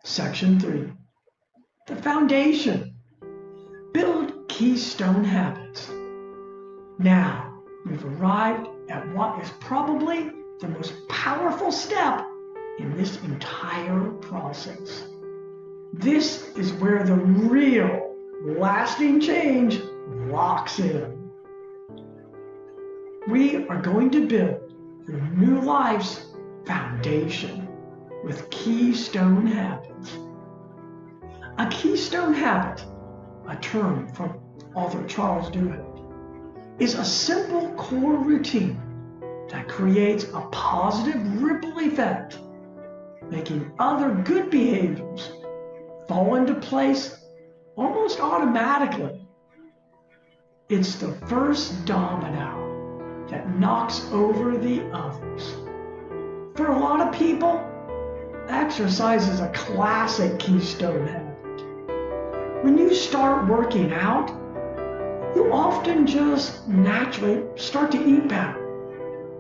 Section 3. The foundation. Build keystone habits. Now, we've arrived at what is probably the most powerful step in this entire process. This is where the real, lasting change locks in. We are going to build your new life's foundation with keystone habits. A keystone habit, a term from author Charles Duhigg, is a simple core routine that creates a positive ripple effect, making other good behaviors fall into place almost automatically. It's the first domino that knocks over the others. For a lot of people, exercise is a classic keystone habit. When you start working out, you often just naturally start to eat better,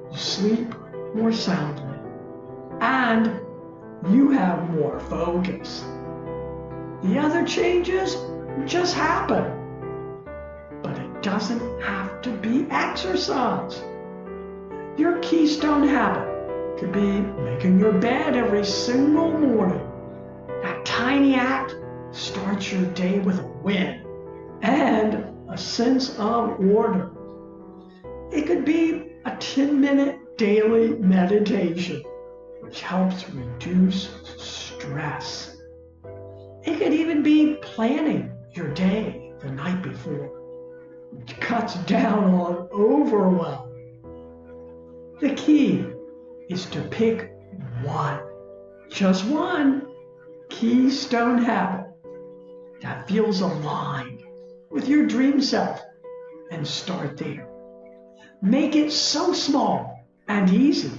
you sleep more soundly, and you have more focus. The other changes just happen, but it doesn't have to be exercise. Your keystone habit could be making your bed every single morning. That tiny act starts your day with a win and a sense of order. It could be a 10-minute daily meditation, which helps reduce stress. It could even be planning your day the night before, which cuts down on overwhelm. The key is to pick one, just one, keystone habit that feels aligned with your dream self and start there. Make it so small and easy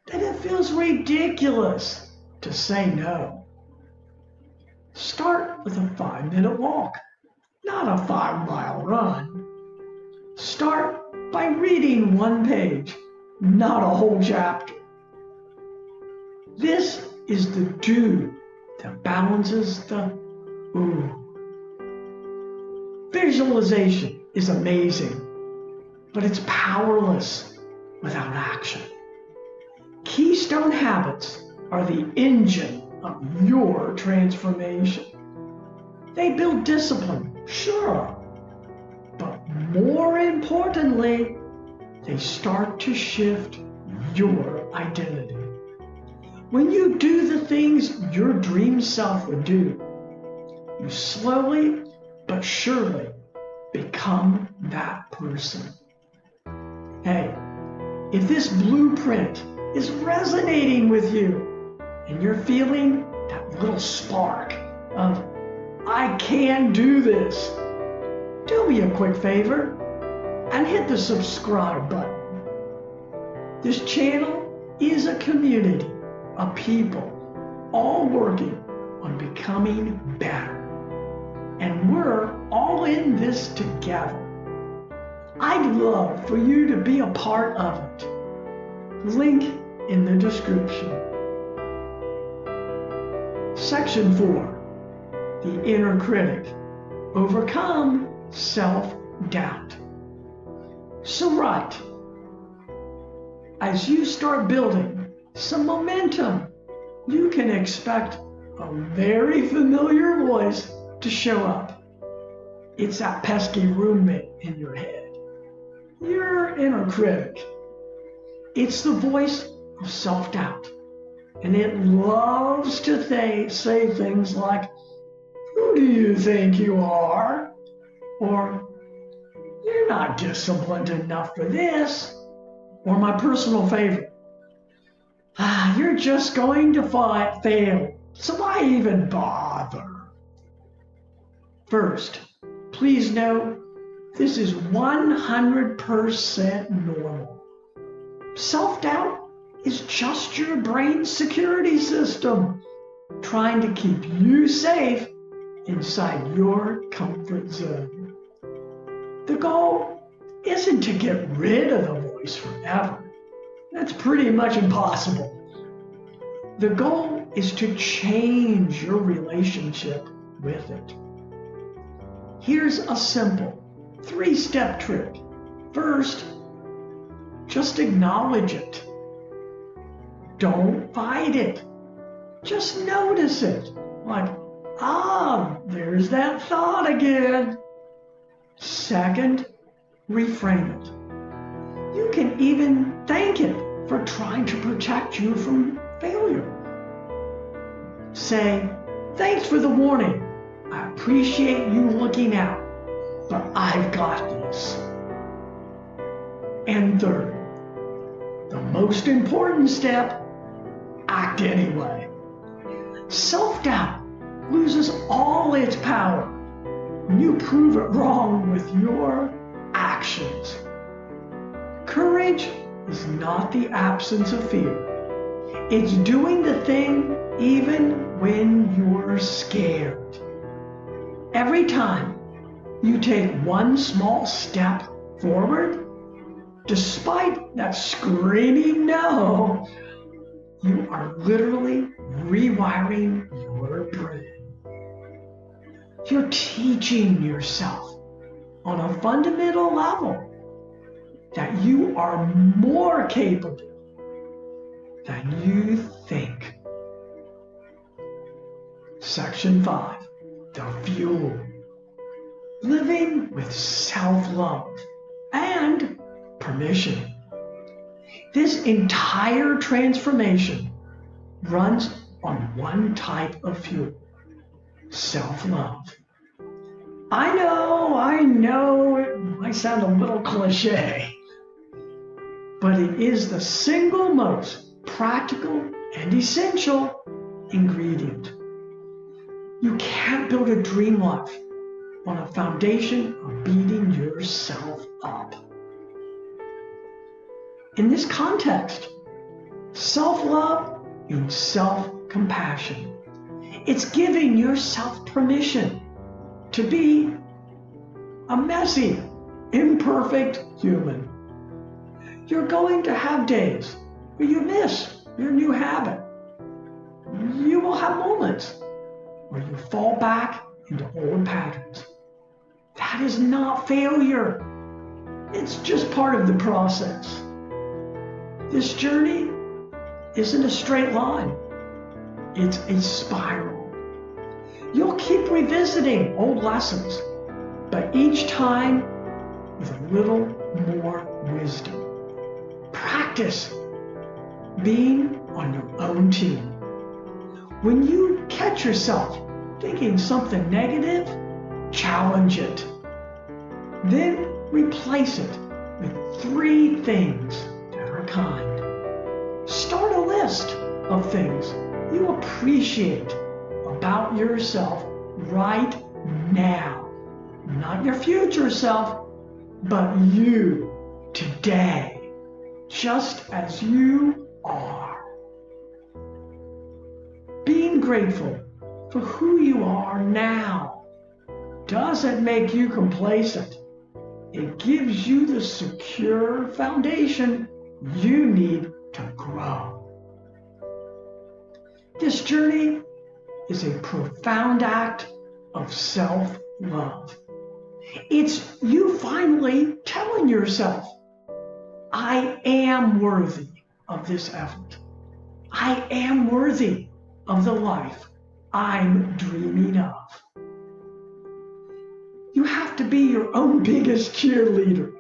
that it feels ridiculous to say no. Start with a 5-minute walk, not a 5-mile run. Start by reading one page, not a whole chapter. This is the do that balances the ooh. Visualization is amazing, but it's powerless without action. Keystone habits are the engine of your transformation. They build discipline, sure, but more importantly, they start to shift your identity. When you do the things your dream self would do, you slowly but surely become that person. Hey, if this blueprint is resonating with you and you're feeling that little spark of, I can do this, do me a quick favor and hit the subscribe button. This channel is a community of people all working on becoming better. And we're all in this together. I'd love for you to be a part of it. Link in the description. Section 4. The inner critic. Overcome self-doubt. So right, as you start building some momentum, you can expect a very familiar voice to show up. It's that pesky roommate in your head, your inner critic. It's the voice of self-doubt, and it loves to say things like, who do you think you are? Or, you're not disciplined enough for this. Or my personal favorite, you're just going to fail, so why even bother? First, please know this is 100% normal. Self-doubt is just your brain's security system trying to keep you safe inside your comfort zone. The goal isn't to get rid of the voice forever. That's pretty much impossible. The goal is to change your relationship with it. Here's a simple 3-step trick. First, just acknowledge it. Don't fight it. Just notice it. Like, there's that thought again. Second, reframe it. You can even thank it for trying to protect you from failure. Say, thanks for the warning. I appreciate you looking out, but I've got this. And third, the most important step, act anyway. Self-doubt loses all its power when you prove it wrong with your actions. Courage is not the absence of fear. It's doing the thing even when you're scared. Every time you take one small step forward, despite that screaming no, you are literally rewiring your brain. You're teaching yourself on a fundamental level that you are more capable than you think. Section 5, the fuel. Living with self-love and permission. This entire transformation runs on one type of fuel, self-love. I know, it might sound a little cliche, but it is the single most practical and essential ingredient. You can't build a dream life on a foundation of beating yourself up. In this context, self-love means self-compassion. It's giving yourself permission to be a messy, imperfect human. You're going to have days where you miss your new habit. You will have moments where you fall back into old patterns. That is not failure. It's just part of the process. This journey isn't a straight line. It's a spiral. You'll keep revisiting old lessons, but each time with a little more wisdom. Practice being on your own team. When you catch yourself thinking something negative, challenge it. Then replace it with 3 things that are kind. Start a list of things you appreciate about yourself right now. Not your future self, but you today, just as you are. Being grateful for who you are now doesn't make you complacent. It gives you the secure foundation you need to grow. This journey is a profound act of self-love. It's you finally telling yourself, I am worthy of this effort. I am worthy of the life I'm dreaming of. You have to be your own biggest cheerleader,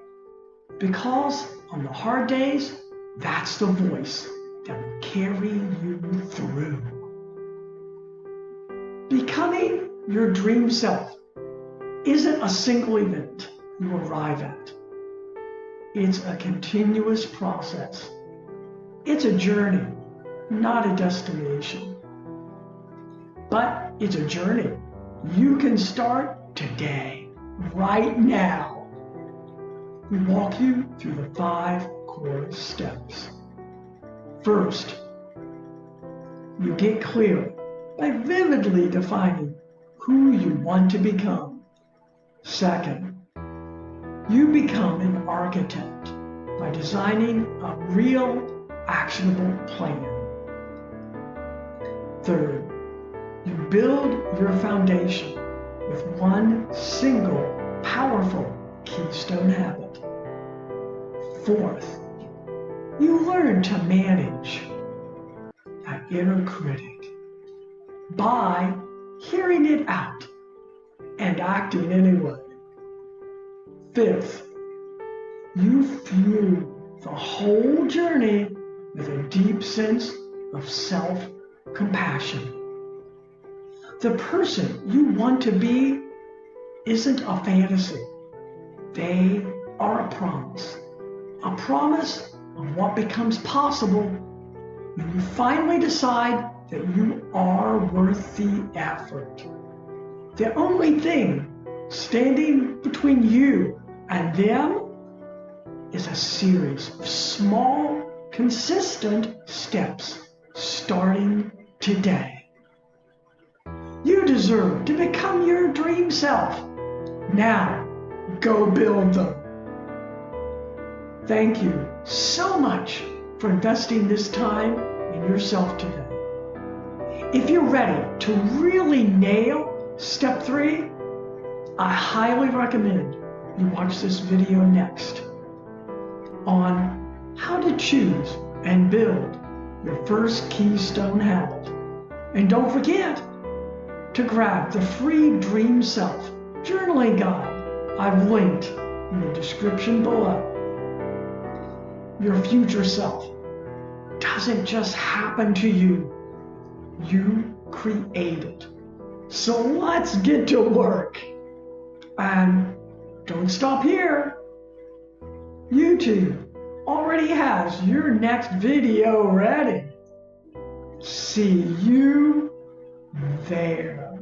because on the hard days, that's the voice that will carry you through. Becoming your dream self isn't a single event you arrive at. It's a continuous process. It's a journey, not a destination. But it's a journey you can start today, right now. We walk you through the 5 core steps. First, you get clear by vividly defining who you want to become. Second, you become an architect by designing a real, actionable plan. Third, you build your foundation with one single powerful keystone habit. Fourth, you learn to manage that inner critic by hearing it out and acting anyway. Fifth, you fuel the whole journey with a deep sense of self-compassion. The person you want to be isn't a fantasy. They are a promise of what becomes possible when you finally decide that you are worth the effort. The only thing standing between you and them is a series of small, consistent steps starting today. You deserve to become your dream self. Now, go build them. Thank you so much for investing this time in yourself today. If you're ready to really nail step 3, I highly recommend you watch this video next on how to choose and build your first keystone habit. And don't forget to grab the free Dream Self journaling guide I've linked in the description below. Your future self doesn't just happen to you. You create it. So let's get to work. And don't stop here. YouTube already has your next video ready. See you there.